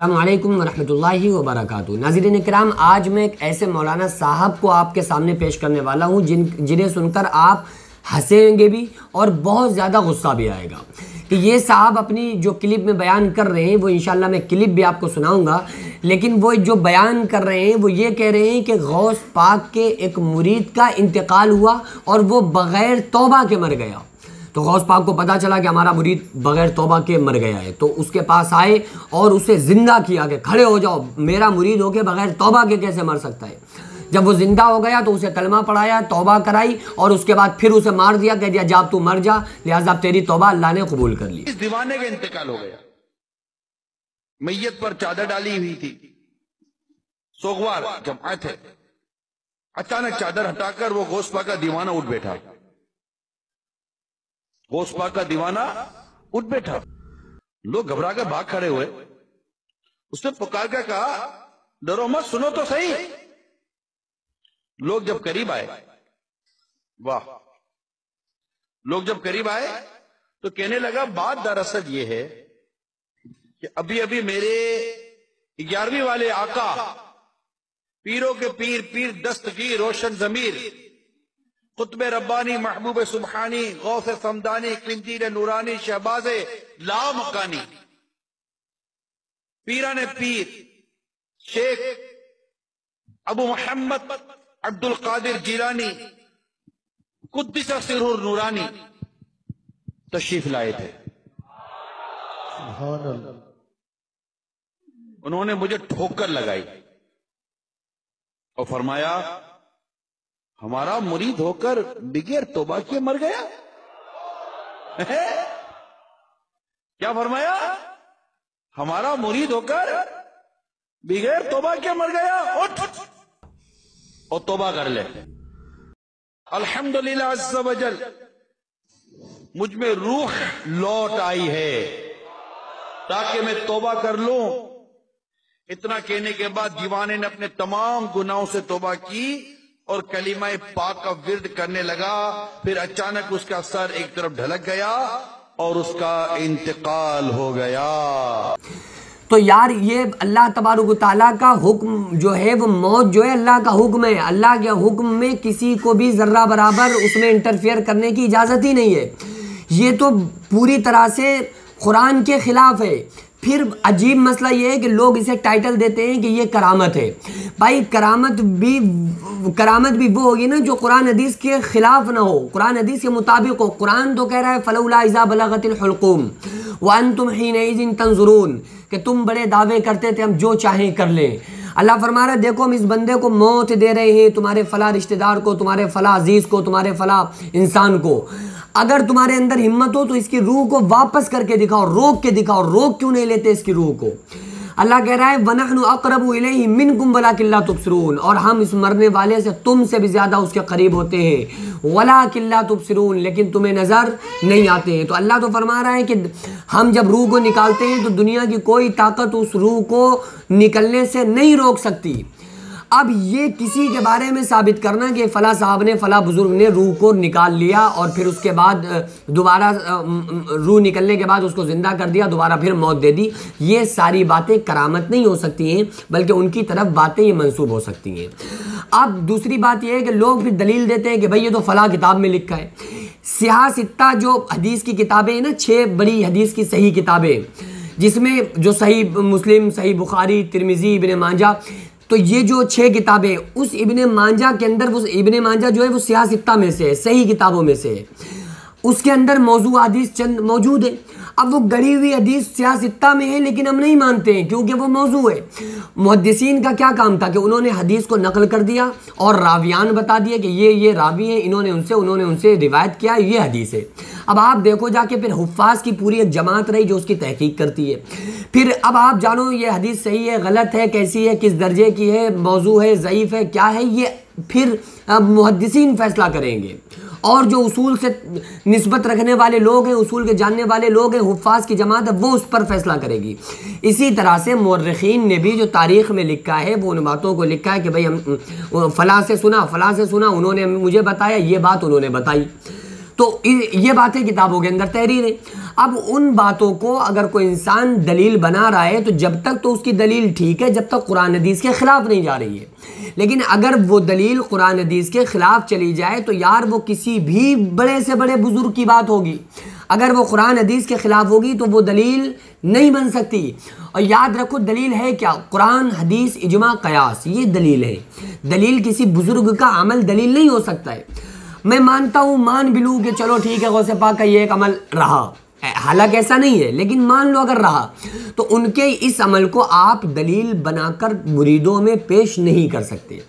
السلام علیکم ورحمۃ اللہ وبرکاتہ۔ ناظرین کرام، آج میں ایک ایسے مولانا صاحب کو آپ کے سامنے پیش کرنے والا ہوں جنہیں سن کر آپ ہنسیں گے بھی اور بہت زیادہ غصہ بھی آئے گا کہ یہ صاحب اپنی جو کلپ میں بیان کر رہے ہیں وہ انشاءاللہ میں کلپ بھی آپ کو سناؤں گا، لیکن وہ جو بیان کر رہے ہیں وہ یہ کہہ رہے ہیں کہ غوث پاک کے ایک مرید کا انتقال ہوا اور وہ بغیر توبہ کے مر گیا۔ تو غوث پاک کو پتا چلا کہ ہمارا مرید بغیر توبہ کے مر گیا ہے، تو اس کے پاس آئے اور اسے زندہ کیا کہ کھڑے ہو جاؤ، میرا مرید ہو کے بغیر توبہ کے کیسے مر سکتا ہے۔ جب وہ زندہ ہو گیا تو اسے کلمہ پڑھایا، توبہ کرائی اور اس کے بعد پھر اسے مار دیا، کہہ دیا جب تو مر جا، لہٰذا تیری توبہ اللہ نے قبول کر لی۔ اس دیوانے کا انتقال ہو گیا، میت پر چادر ڈالی ہوئی تھی، سوگوار جب آئے تھے، اچانک چادر ہٹا کر وہ غوث پاک کا دیوانہ اٹھ بیٹھا۔ غوث پاک کا دیوانہ اٹھ بیٹھا، لوگ گھبرا کر بھاگ کھڑے ہوئے۔ اس نے پکار کر کہا ڈرو مت، سنو تو صحیح۔ لوگ جب قریب آئے، واہ، لوگ جب قریب آئے تو کہنے لگا بات دراصل یہ ہے کہ ابھی میرے 11ویں والے آقا، پیروں کے پیر، پیر دستگیر، روشن ضمیر، قطب ربانی، محبوب سبحانی، غوث سمدانی، قندیل نورانی، شہباز لا مکانی، پیران پیر شیخ ابو محمد عبد القادر جیلانی قدس سرہ نورانی تشریف لائے تھے۔ سبحان اللہ۔ انہوں نے مجھے ٹھوکر لگائی اور فرمایا ہمارا مرید ہو کر بغیر توبہ کے مر گیا۔ کیا فرمایا؟ ہمارا مرید ہو کر بغیر توبہ کے مر گیا، اٹھ اور توبہ کر لے۔ الحمدللہ عز و جل، مجھ میں روح لوٹ آئی ہے تاکہ میں توبہ کر لوں۔ اتنا کہنے کے بعد دیوانے نے اپنے تمام گناہوں سے توبہ کی اور کلمہ پاک کا ورد کرنے لگا۔ پھر اچانک اس کا سر ایک طرف ڈھلک گیا اور اس کا انتقال ہو گیا۔ تو یار یہ اللہ تبارک و تعالیٰ کا حکم جو ہے، وہ موت جو ہے اللہ کا حکم ہے۔ اللہ کے حکم میں کسی کو بھی ذرہ برابر اس میں انٹرفیئر کرنے کی اجازت ہی نہیں ہے۔ یہ تو پوری طرح سے قرآن کے خلاف ہے۔ پھر عجیب مسئلہ یہ ہے کہ لوگ اسے ٹائٹل دیتے ہیں کہ یہ کرامت ہے۔ بھائی کرامت بھی وہ ہوگی نا جو قرآن حدیث کے خلاف نہ ہو، قرآن حدیث کے مطابق ہو۔ قرآن تو کہہ رہا ہے فلولا اذا بلغت الحلقوم وانتم حینئذ تنظرون، کہ تم بڑے دعوے کرتے تھے ہم جو چاہیں کر لیں۔ اللہ فرما رہا ہے دیکھو ہم اس بندے کو موت دے رہے ہیں، تمہارے فلاں رشتہ دار کو، تمہارے فلاں عزیز کو، تمہارے فلاں انسان کو۔ اگر تمہارے اندر ہمت ہو تو اس کی روح کو واپس کر کے دکھاؤ، روک کے دکھاؤ۔ روک کیوں نہیں لیتے اس کی روح کو؟ اللہ کہہ رہا ہے وَنَحْنُ أَقْرَبُ إِلَيْهِ مِنْكُمْ وَلَكِنْ لَا تُبْصِرُونَ، اور ہم اس مرنے والے سے تم سے بھی زیادہ اس کے قریب ہوتے ہیں۔ وَلَكِنْ لَا تُبْصِرُونَ، لیکن تمہیں نظر نہیں آتے ہیں۔ تو اللہ تو فرما رہا ہے کہ ہم جب روح کو نکالتے ہیں تو دنیا کی کوئی طاقت اس روح کو نکلنے سے نہیں روک سکتی۔ اب یہ کسی کے بارے میں ثابت کرنا کہ فلاں صاحب نے، فلاں بزرگ نے روح کو نکال لیا اور پھر اس کے بعد دوبارہ روح نکلنے کے بعد اس کو زندہ کر دیا، دوبارہ پھر موت دے دی، یہ ساری باتیں کرامت نہیں ہو سکتی ہیں، بلکہ ان کی طرف باتیں یہ منسوب ہو سکتی ہیں۔ اب دوسری بات یہ ہے کہ لوگ پھر دلیل دیتے ہیں کہ بھئی یہ تو فلاں کتاب میں لکھا ہے۔ سیاہ ستہ جو حدیث کی کتابیں ہیں نا، 6 بڑی حدیث کی صحیح کتابیں، جس میں جو صحیح مسلم، صحیح بخاری، ترمذی، ابن ماجہ، تو یہ جو 6 کتابیں، اس ابن ماجہ کے اندر، وہ ابن ماجہ جو ہے وہ سیاہ ستہ میں سے ہے، صحیح کتابوں میں سے ہے، اس کے اندر موضوع حدیث چند موجود ہے۔ اب وہ گڑھی ہوئی حدیث سیاہ ستہ میں ہے لیکن ہم نہیں مانتے ہیں کیونکہ وہ موضوع ہے۔ محدثین کا کیا کام تھا کہ انہوں نے حدیث کو نقل کر دیا اور راویان بتا دیا کہ یہ راوی ہیں، انہوں نے ان سے روایت کیا، یہ حدیث ہے۔ اب آپ دیکھو جا کے پھر حفاظ کی پوری ایک جماعت رہی جو اس کی تحقیق کرتی ہے۔ پھر اب آپ جانو یہ حدیث صحیح ہے، غلط ہے، کیسی ہے، کس درجے کی ہے، موضوع ہے، ضعیف ہے، کیا ہے، یہ پھر محدثین فیصلہ کریں گے۔ اور جو اصول سے نسبت رکھنے والے لوگ ہیں، اصول کے جاننے والے لوگ ہیں، حفاظ کی جماعت ہے، وہ اس پر فیصلہ کرے گی۔ اسی طرح سے مورخین نے بھی جو تاریخ میں لکھا ہے وہ ان باتوں کو لکھا ہے کہ بھئی ہم فلاں سے سنا، انہوں نے مجھے بتایا، یہ بات انہوں نے بتائی، تو یہ باتیں کتابوں کے اندر تحریر ہیں۔ اب ان باتوں کو اگر کوئی انسان دلیل بنا رہا ہے تو جب تک تو اس کی دلیل ٹھیک ہے جب تک قرآن حدیث کے خلاف نہیں جا رہی ہے، لیکن اگر وہ دلیل قرآن حدیث کے خلاف چلی جائے تو یار وہ کسی بھی بڑے سے بڑے بزرگ کی بات ہوگی، اگر وہ قرآن حدیث کے خلاف ہوگی تو وہ دلیل نہیں بن سکتی۔ اور یاد رکھو دلیل ہے کیا؟ قرآن حدیث اجماع قیاس، یہ دلیل ہے۔ دلیل کسی بزرگ کا عمل دلیل نہیں ہو سکتا ہے۔ میں مانتا ہوں، مان بھی لوں کہ چلو ٹھیک ہے غوث پاک کا یہ ایک عمل رہا، حالانکہ ایسا نہیں ہے، لیکن مان لو اگر رہا تو ان کے اس عمل کو آپ دلیل بنا کر مریدوں میں پیش نہیں کر سکتے۔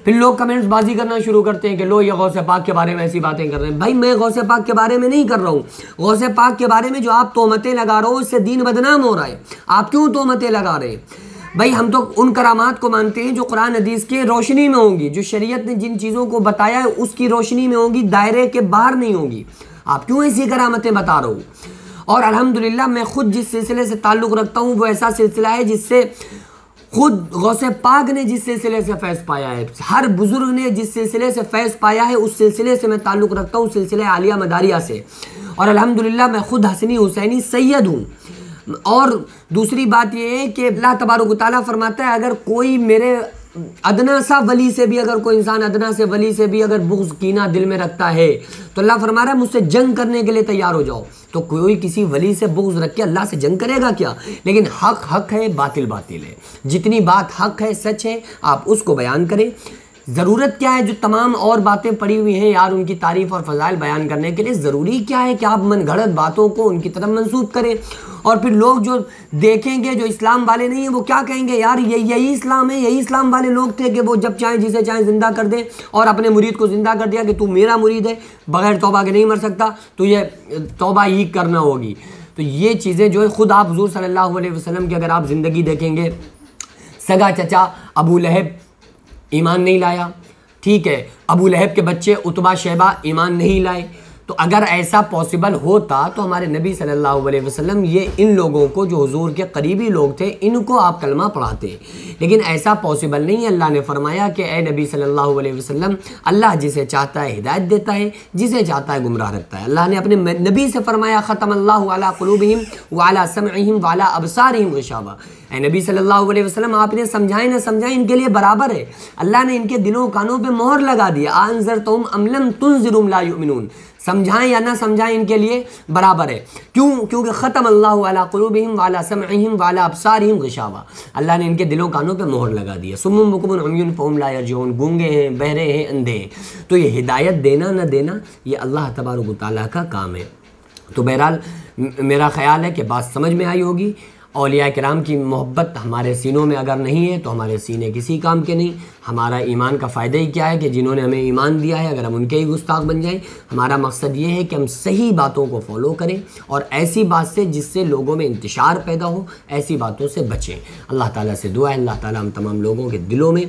پھر لوگ کمنٹس بازی کرنا شروع کرتے ہیں کہ لو یہ غوث پاک کے بارے میں ایسی باتیں کر رہے ہیں۔ بھائی میں غوث پاک کے بارے میں نہیں کر رہا ہوں، غوث پاک کے بارے میں جو آپ تہمتیں لگا رہے ہو اس سے دین بدنام ہو رہا ہے۔ آپ کیوں تہمتیں لگا رہے ہیں؟ بھائی ہم تو ان کرامات کو مانتے ہیں جو قرآن حدیث کے روشنی میں ہوں گی، جو شریعت نے جن چیزوں کو بتایا ہے اس کی روشنی میں ہوں گی، دائرے کے باہر نہیں ہوں گی۔ آپ کیوں ایسی کرامتیں بتا رہے ہو؟ اور الحمدللہ میں خود جس سلسلے سے تعلق رکھتا ہوں وہ ایسا سلسلہ ہے جس سے خود غوث پاک نے جس سلسلے سے فیض پایا ہے، ہر بزرگ نے جس سلسلے سے فیض پایا ہے اس سلسلے سے میں تعلق رکھتا ہوں، سلسلہ عالیہ مداریہ سے، اور الحمدللہ میں خود حسنی حسینی سید ہوں۔ اور دوسری بات یہ ہے کہ اللہ تبارک و تعالیٰ فرماتا ہے اگر کوئی میرے ادنا سا ولی سے بھی، اگر کوئی انسان ادنا سے ولی سے بھی اگر بغض کینہ دل میں رکھتا ہے تو اللہ فرما رہا ہے مجھ سے جنگ کرنے کے لیے تیار ہو جاؤ۔ تو کوئی کسی ولی سے بغض رکھ کے اللہ سے جنگ کرے گا کیا؟ لیکن حق حق ہے، باطل باطل ہے۔ جتنی بات حق ہے، سچ ہے، آپ اس کو بیان کریں۔ ضرورت کیا ہے جو تمام اور باتیں پڑی ہوئی ہیں یار ان کی تعریف اور فضائل بیان کرنے کے لیے، ضروری کیا ہے کہ آپ من گھڑت باتوں کو ان کی طرف منسوب کریں؟ اور پھر لوگ جو دیکھیں گے جو اسلام والے نہیں ہیں وہ کیا کہیں گے؟ یار یہی اسلام ہے، یہی اسلام والے لوگ تھے کہ وہ جب چاہیں جسے چاہیں زندہ کر دیں، اور اپنے مرید کو زندہ کر دیا کہ تو میرا مرید ہے، بغیر توبہ کے نہیں مر سکتا، تو یہ توبہ ہی کرنا ہوگی۔ تو یہ چیزیں جو ہے خود آپ حضور صلی اللہ علیہ وسلم کی اگر آپ زندگی دیکھیں گے، سگا چچا ابو لہب ایمان نہیں لایا، ٹھیک ہے، ابو لہب کے بچے عتبہ شیبہ ایمان نہیں لائے۔ تو اگر ایسا پاسبل ہوتا تو ہمارے نبی صلی اللہ علیہ وسلم یہ ان لوگوں کو جو حضور کے قریبی لوگ تھے ان کو آپ کلمہ پڑھاتے، لیکن ایسا پاسبل نہیں ہے۔ اللہ نے فرمایا کہ اے نبی صلی اللہ علیہ وسلم، اللہ جسے چاہتا ہے ہدایت دیتا ہے، جسے چاہتا ہے گمراہ رکھتا ہے۔ اللہ نے اپنے نبی سے فرمایا ختم اللہ علی قلوبہم وعلی سمعہم وعلی ابصارہم غشاوہ۔ اے نبی صلی اللہ علیہ وسلم آپ نے سمجھائیں نہ سمجھائیں ان کے لیے برابر ہے، اللہ نے ان کے دلوں کانوں پہ مہر لگا دیا۔ انذرتہم ام لم تنذرہم لا یؤمنون، سمجھائیں یا نہ سمجھائیں ان کے لیے برابر ہے۔ کیونکہ ختم اللہ علی قلوبہم وعلی سمعہم وعلی ابصارہم غشاوہ، اللہ نے ان کے دلوں کانوں پہ مہر لگا دیا۔ صم بکم عمی فہم لا یرجعون، گونگے ہیں، بہرے ہیں، اندھے ہیں۔ تو یہ ہدایت دینا نہ دینا یہ اللہ تبارک و تعالیٰ کا کام ہے۔ تو بہرحال میرا خیال ہے کہ بات سمجھ میں آئی ہوگی۔ اولیاء کرام کی محبت ہمارے سینوں میں اگر نہیں ہے تو ہمارے سینے کسی کام کے نہیں۔ ہمارا ایمان کا فائدہ ہی کیا ہے کہ جنہوں نے ہمیں ایمان دیا ہے اگر ہم ان کے ہی گستاخ بن جائیں۔ ہمارا مقصد یہ ہے کہ ہم صحیح باتوں کو فالو کریں اور ایسی بات سے جس سے لوگوں میں انتشار پیدا ہو، ایسی باتوں سے بچیں۔ اللہ تعالیٰ سے دعا ہے اللہ تعالیٰ ہم تمام لوگوں کے دلوں میں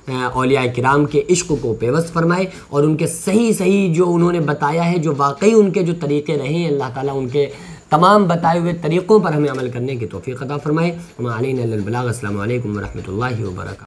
اولیاء کرام کے عشق کو پیوست فرمائے، اور ان کے صحیح جو انہوں نے بتایا ہے، جو واقعی ان کے جو طریقے رہے ہیں، اللہ تعالیٰ ان کے تمام بتائے ہوئے طریقوں پر ہمیں عمل کرنے کی توفیق عطا فرمائے۔ وما علینا الا البلاغ۔ السلام علیکم ورحمۃ اللہ وبرکاتہ۔